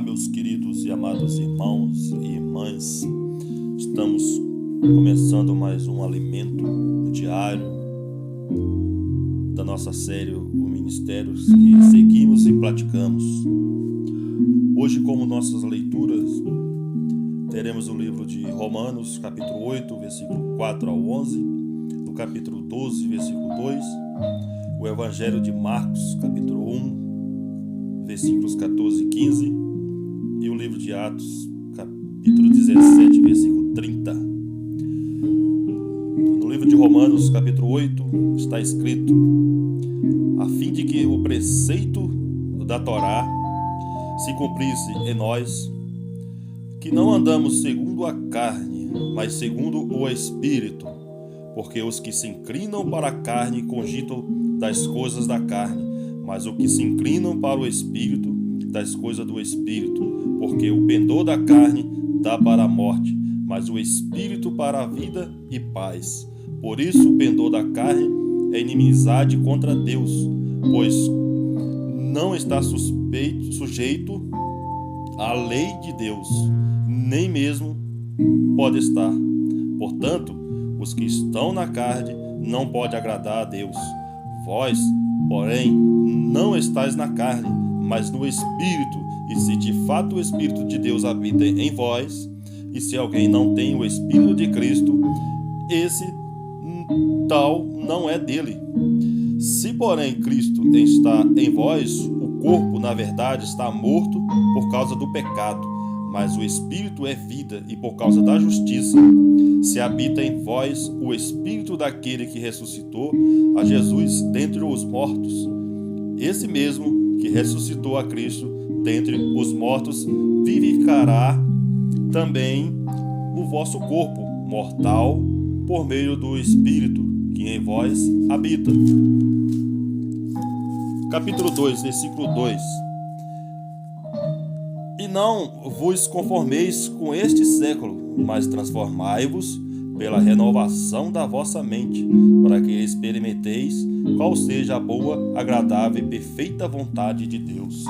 Meus queridos e amados irmãos e irmãs, estamos começando mais um alimento diário da nossa série O Ministérios que seguimos e praticamos. Hoje, como nossas leituras, teremos o livro de Romanos, capítulo 8, versículo 4 ao 11, no capítulo 12, versículo 2, o Evangelho de Marcos, capítulo 1, versículos 14 e 15, e o livro de Atos, capítulo 17, versículo 30. No livro de Romanos, capítulo 8, está escrito: a fim de que o preceito da Torá se cumprisse em nós, que não andamos segundo a carne, mas segundo o Espírito, porque os que se inclinam para a carne cogitam das coisas da carne, mas os que se inclinam para o Espírito, das coisas do Espírito, porque o pendor da carne dá para a morte, mas o Espírito para a vida e paz. Por isso o pendor da carne é inimizade contra Deus, pois não está sujeito à lei de Deus, nem mesmo pode estar. Portanto, os que estão na carne não podem agradar a Deus. Vós, porém, não estáis na carne, mas no Espírito, e se de fato o Espírito de Deus habita em vós, e se alguém não tem o Espírito de Cristo, esse tal não é dele. Se, porém, Cristo está em vós, o corpo, na verdade, está morto por causa do pecado, mas o Espírito é vida, e por causa da justiça, se habita em vós o Espírito daquele que ressuscitou a Jesus dentre os mortos. Esse mesmo que ressuscitou a Cristo dentre os mortos vivificará também o vosso corpo mortal por meio do Espírito que em vós habita. Capítulo 2, versículo 2. E não vos conformeis com este século, mas transformai-vos pela renovação da vossa mente, para que experimenteis qual seja a boa, agradável e perfeita vontade de Deus.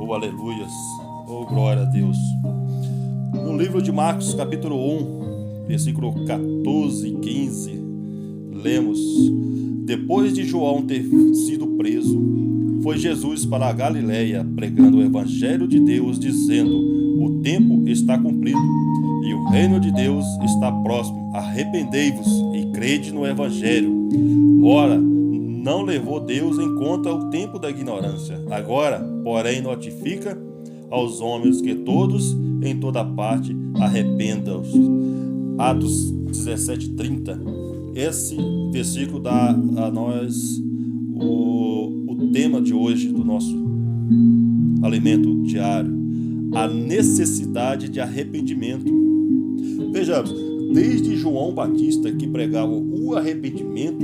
Oh, aleluias! Oh, glória a Deus! No livro de Marcos, capítulo 1, versículo 14 e 15, lemos: depois de João ter sido preso, foi Jesus para a Galileia, pregando o Evangelho de Deus, dizendo: o tempo está cumprido e o reino de Deus está próximo. Arrependei-vos e crede no Evangelho. Ora, não levou Deus em conta o tempo da ignorância. Agora, porém, notifica aos homens que todos, em toda parte, arrependam-se. Atos 17:30. Esse versículo dá a nós o tema de hoje do nosso alimento diário: a necessidade de arrependimento. Vejamos, desde João Batista, que pregava o arrependimento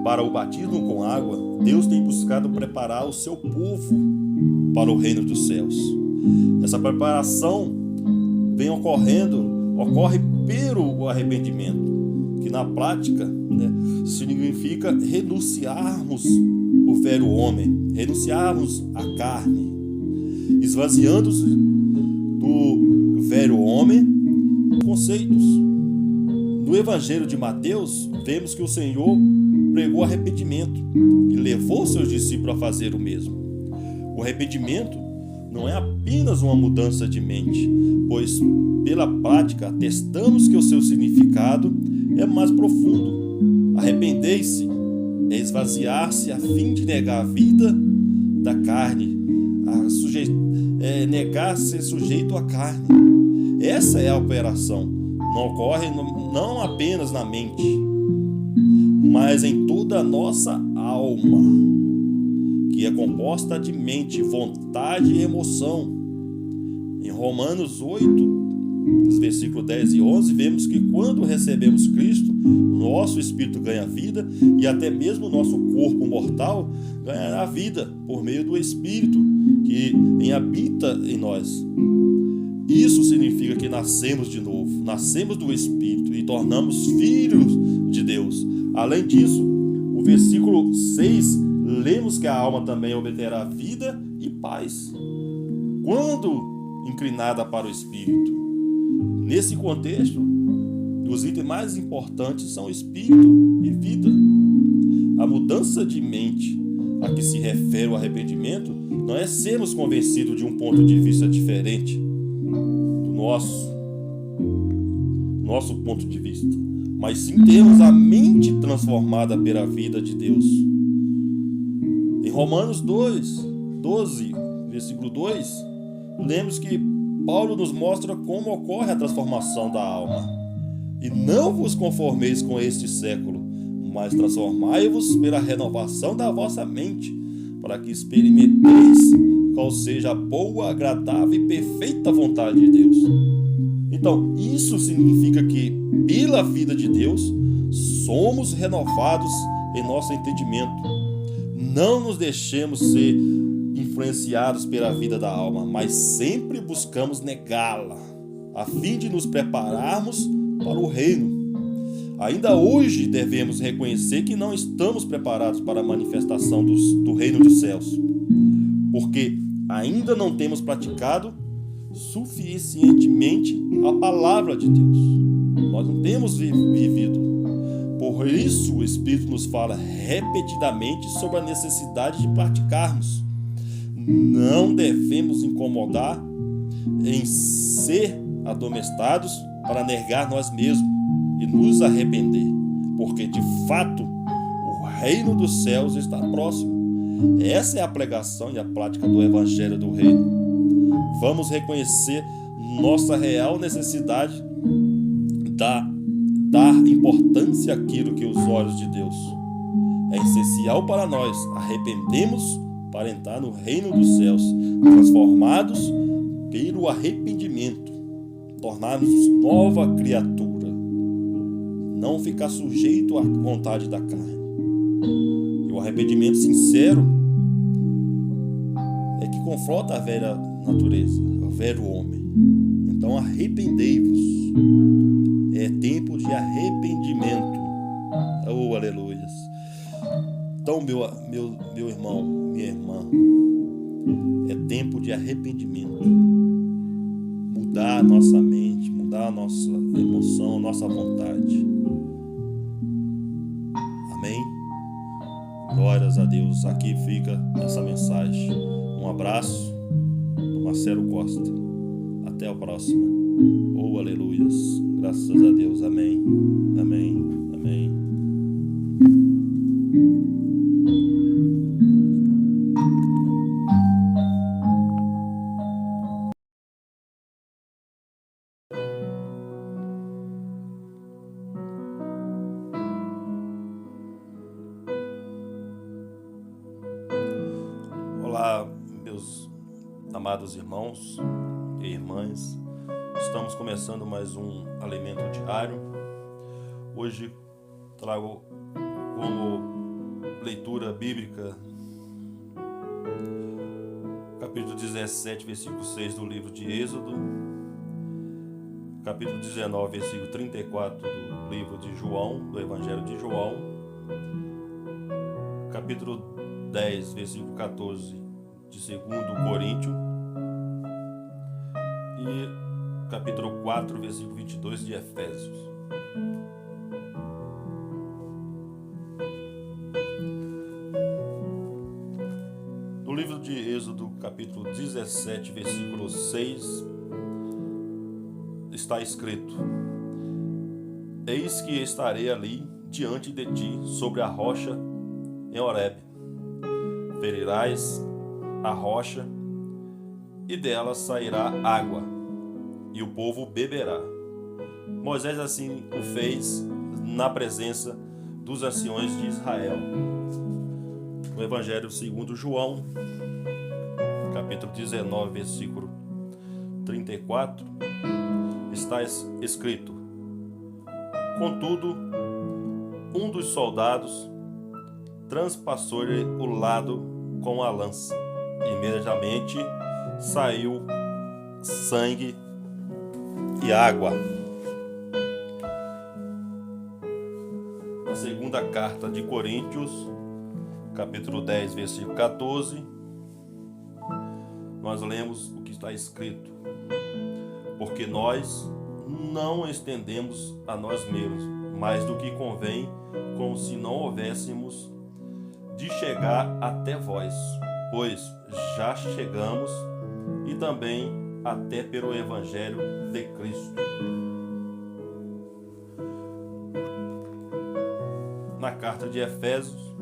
para o batismo com água, Deus tem buscado preparar o seu povo para o reino dos céus. Essa preparação ocorre pelo arrependimento, que na prática, significa renunciarmos o velho homem, renunciarmos a carne, esvaziando-se do velho homem, conceitos. No Evangelho de Mateus, vemos que o Senhor pregou arrependimento e levou seus discípulos a fazer o mesmo. O arrependimento não é apenas uma mudança de mente, pois pela prática atestamos que o seu significado é mais profundo. Arrepender-se é esvaziar-se a fim de negar a vida da carne, negar ser sujeito à carne. Essa é a operação. Não ocorre não apenas na mente, mas em toda a nossa alma, que é composta de mente, vontade e emoção. Em Romanos 8, nos versículos 10 e 11, vemos que quando recebemos Cristo, nosso espírito ganha vida, e até mesmo o nosso corpo mortal ganhará vida por meio do Espírito que habita em nós. Isso significa que nascemos de novo, nascemos do Espírito e tornamos filhos de Deus. Além disso, o versículo 6, lemos que a alma também obterá vida e paz. quando inclinada para o espírito. Nesse contexto, os itens mais importantes são espírito e vida. A mudança de mente a que se refere o arrependimento não é sermos convencidos de um ponto de vista diferente do nosso ponto de vista, mas sim termos a mente transformada pela vida de Deus. Em Romanos 12, versículo 2, lemos que Paulo nos mostra como ocorre a transformação da alma. E não vos conformeis com este século, mas transformai-vos pela renovação da vossa mente, para que experimenteis qual seja a boa, agradável e perfeita vontade de Deus. Então, isso significa que, pela vida de Deus, somos renovados em nosso entendimento. Não nos deixemos ser influenciados pela vida da alma, mas sempre buscamos negá-la, a fim de nos prepararmos para o reino. Ainda hoje devemos reconhecer que não estamos preparados para a manifestação do reino dos céus, porque ainda não temos praticado suficientemente a palavra de Deus. Nós não temos vivido. Por isso o Espírito nos fala repetidamente sobre a necessidade de praticarmos. Não devemos incomodar em ser admoestados para negar nós mesmos e nos arrepender, porque de fato o reino dos céus está próximo. Essa é a pregação e a prática do Evangelho do Reino. Vamos reconhecer nossa real necessidade dar importância àquilo que os olhos de Deus. É essencial para nós arrependermos para entrar no reino dos céus, transformados pelo arrependimento, tornar-nos nova criatura, não ficar sujeito à vontade da carne. E o arrependimento sincero é que confronta a velha natureza, o velho homem. Então arrependei-vos. É tempo de arrependimento. Oh, aleluias. Então, meu irmão, minha irmã, é tempo de arrependimento. Mudar a nossa mente, mudar a nossa emoção, a nossa vontade. Amém? Glórias a Deus. Aqui fica essa mensagem. Um abraço do Marcelo Costa. Até a próxima. Oh, aleluias. Graças a Deus. Amém. Amém. Amém. Olá, meus amados irmãos e irmãs. Estamos começando mais um Alimento Diário. Hoje trago como leitura bíblica capítulo 17, versículo 6 do livro de Êxodo, capítulo 19, versículo 34 do livro de João, do Evangelho de João, capítulo 10, versículo 14 de 2 Coríntios e capítulo 4, versículo 22 de Efésios. No livro de Êxodo, capítulo 17, versículo 6, está escrito: Eis que estarei ali diante de ti sobre a rocha em Horebe. Ferirás a rocha e dela sairá água, e o povo beberá. Moisés assim o fez na presença dos anciões de Israel. No Evangelho segundo João, capítulo 19, versículo 34, está escrito: Contudo, um dos soldados transpassou-lhe o lado com a lança. Imediatamente saiu sangue e água. Na segunda carta de Coríntios, capítulo 10, versículo 14, nós lemos o que está escrito: porque nós não estendemos a nós mesmos mais do que convém, como se não houvéssemos de chegar até vós, pois já chegamos, e também até pelo Evangelho de Cristo. Na carta de Efésios,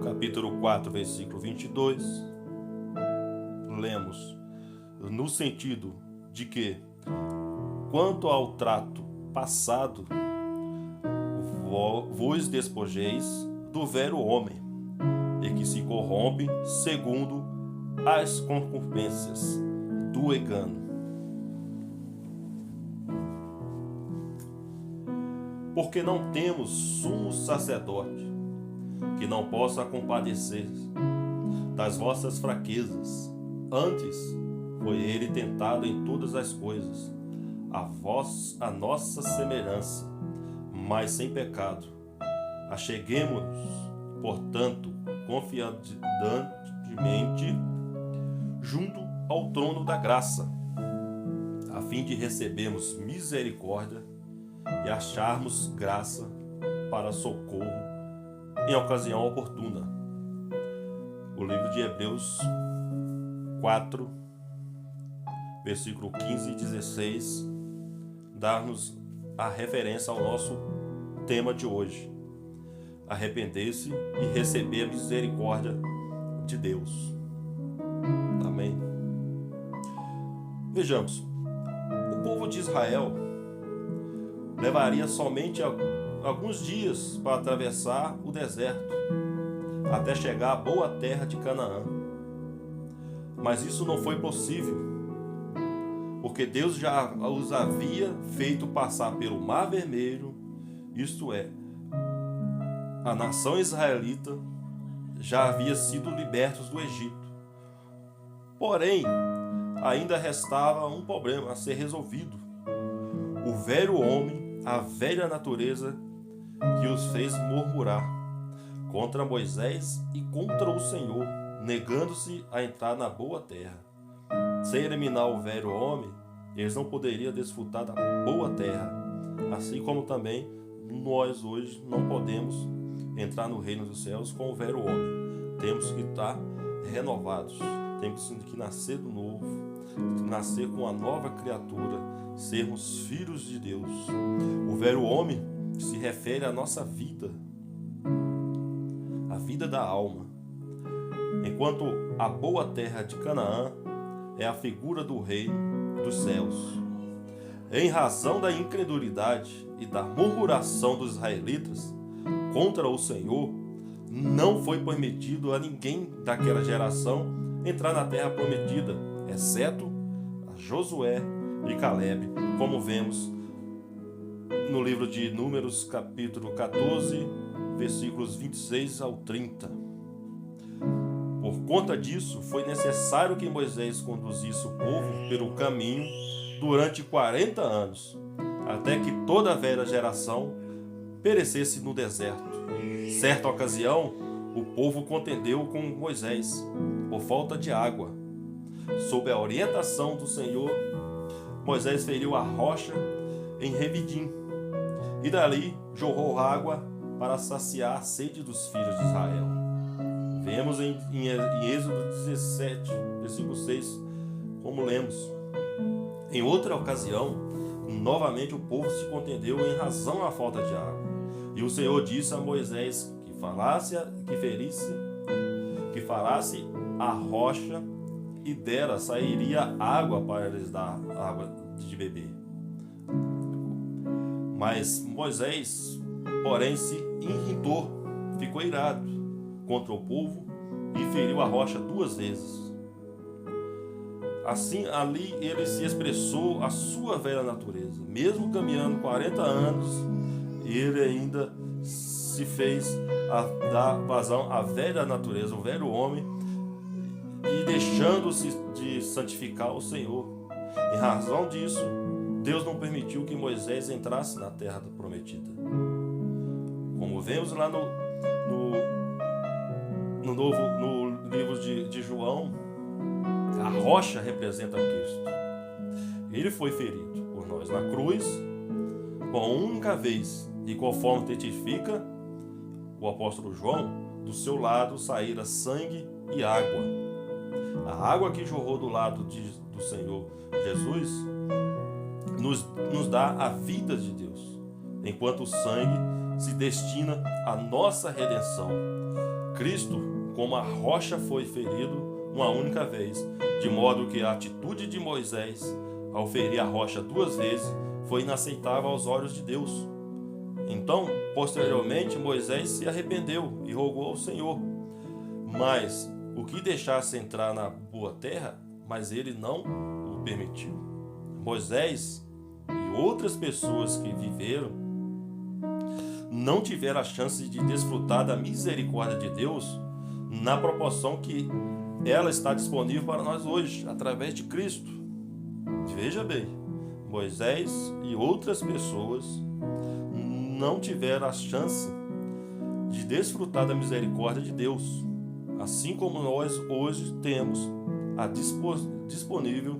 capítulo 4, versículo 22, lemos no sentido de que, quanto ao trato passado, vos despojeis do velho homem, e que se corrompe segundo as concupiscências do engano. Porque não temos sumo sacerdote que não possa compadecer das vossas fraquezas. Antes foi ele tentado em todas as coisas, a nossa semelhança, mas sem pecado. Acheguemo-nos, portanto, confiantemente junto ao trono da graça, a fim de recebermos misericórdia e acharmos graça para socorro em ocasião oportuna. O livro de Hebreus 4, versículo 15 e 16, dá-nos a referência ao nosso tema de hoje: arrepender-se e receber a misericórdia de Deus. Amém. Vejamos, o povo de Israel levaria somente alguns dias para atravessar o deserto até chegar à boa terra de Canaã. Mas isso não foi possível, porque Deus já os havia feito passar pelo Mar Vermelho, isto é, a nação israelita já havia sido libertos do Egito. Porém, ainda restava um problema a ser resolvido: o velho homem, a velha natureza, que os fez murmurar contra Moisés e contra o Senhor, negando-se a entrar na boa terra. Sem eliminar o velho homem, eles não poderiam desfrutar da boa terra, assim como também nós hoje não podemos entrar no reino dos céus com o velho homem. Temos que estar renovados, temos que nascer do novo, nascer com a nova criatura, sermos filhos de Deus. O velho homem se refere à nossa vida, a vida da alma, enquanto a boa terra de Canaã é a figura do reino dos céus. Em razão da incredulidade e da murmuração dos israelitas contra o Senhor, não foi permitido a ninguém daquela geração entrar na terra prometida, exceto a Josué e Calebe, como vemos no livro de Números, capítulo 14, versículos 26 ao 30. Por conta disso, foi necessário que Moisés conduzisse o povo pelo caminho durante 40 anos, até que toda a velha geração perecesse no deserto. Certa ocasião, o povo contendeu com Moisés por falta de água. Sob a orientação do Senhor, Moisés feriu a rocha em Revidim, e dali jorrou água para saciar a sede dos filhos de Israel. Vemos em Êxodo 17, versículo 6, como lemos: em outra ocasião, novamente o povo se contendeu em razão da falta de água. E o Senhor disse a Moisés que falasse a rocha, e dela sairia água para eles dar água de beber. Mas Moisés, porém, se irritou, ficou irado contra o povo e feriu a rocha 2 vezes. Assim, ali ele se expressou a sua velha natureza. Mesmo caminhando 40 anos, ele ainda se fez dar vazão à velha natureza, o velho homem, e deixando-se de santificar o Senhor. Em razão disso, Deus não permitiu que Moisés entrasse na terra prometida. Como vemos lá no livro de João, A rocha representa Cristo. Ele foi ferido por nós na cruz, uma única vez, e conforme testifica o apóstolo João, do seu lado saíra sangue e água. A água que jorrou do lado do Senhor Jesus nos dá a vida de Deus, enquanto o sangue se destina à nossa redenção. Cristo, como a rocha, foi ferido uma única vez, de modo que a atitude de Moisés, ao ferir a rocha 2 vezes, foi inaceitável aos olhos de Deus. Então, posteriormente, Moisés se arrependeu e rogou ao Senhor, mas o que deixasse entrar na boa terra, mas ele não o permitiu. Moisés e outras pessoas que viveram não tiveram a chance de desfrutar da misericórdia de Deus na proporção que ela está disponível para nós hoje, através de Cristo. Veja bem, Moisés e outras pessoas não tiveram a chance de desfrutar da misericórdia de Deus, assim como nós hoje temos a disponível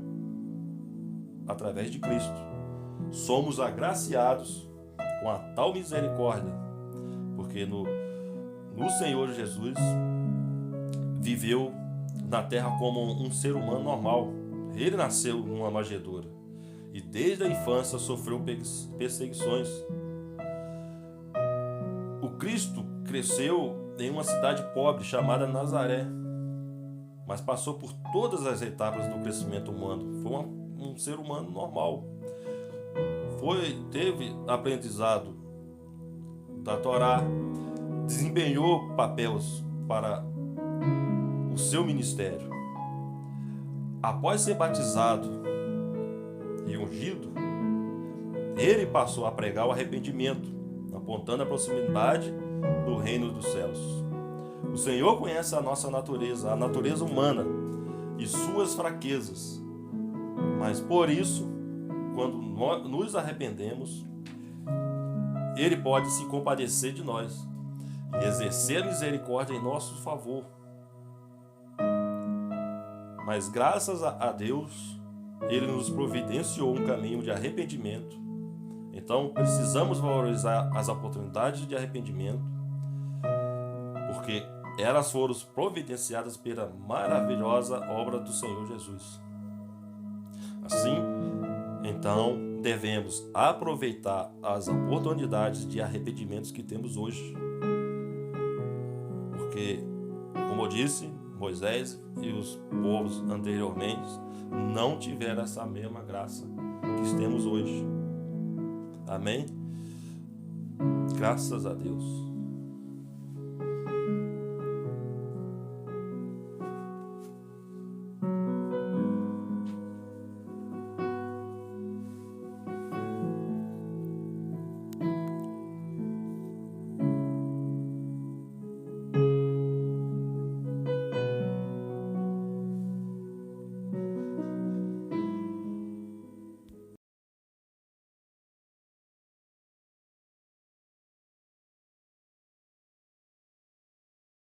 através de Cristo. Somos agraciados com a tal misericórdia, porque no Senhor Jesus viveu na terra como um ser humano normal. Ele nasceu numa manjedoura e desde a infância sofreu perseguições. O Cristo cresceu em uma cidade pobre chamada Nazaré, mas passou por todas as etapas do crescimento humano. Foi um ser humano normal. Teve aprendizado da Torá, desempenhou papéis para o seu ministério. Após ser batizado e ungido, ele passou a pregar o arrependimento, apontando a proximidade do reino dos céus. O Senhor conhece a nossa natureza, a natureza humana e suas fraquezas, mas por isso, quando nós nos arrependemos, Ele pode se compadecer de nós e exercer a misericórdia em nosso favor. Mas graças a Deus, Ele nos providenciou um caminho de arrependimento. Então precisamos valorizar as oportunidades de arrependimento, porque elas foram providenciadas pela maravilhosa obra do Senhor Jesus. Assim, então, devemos aproveitar as oportunidades de arrependimentos que temos hoje. Porque, como eu disse, Moisés e os povos anteriormente não tiveram essa mesma graça que temos hoje. Amém? Graças a Deus.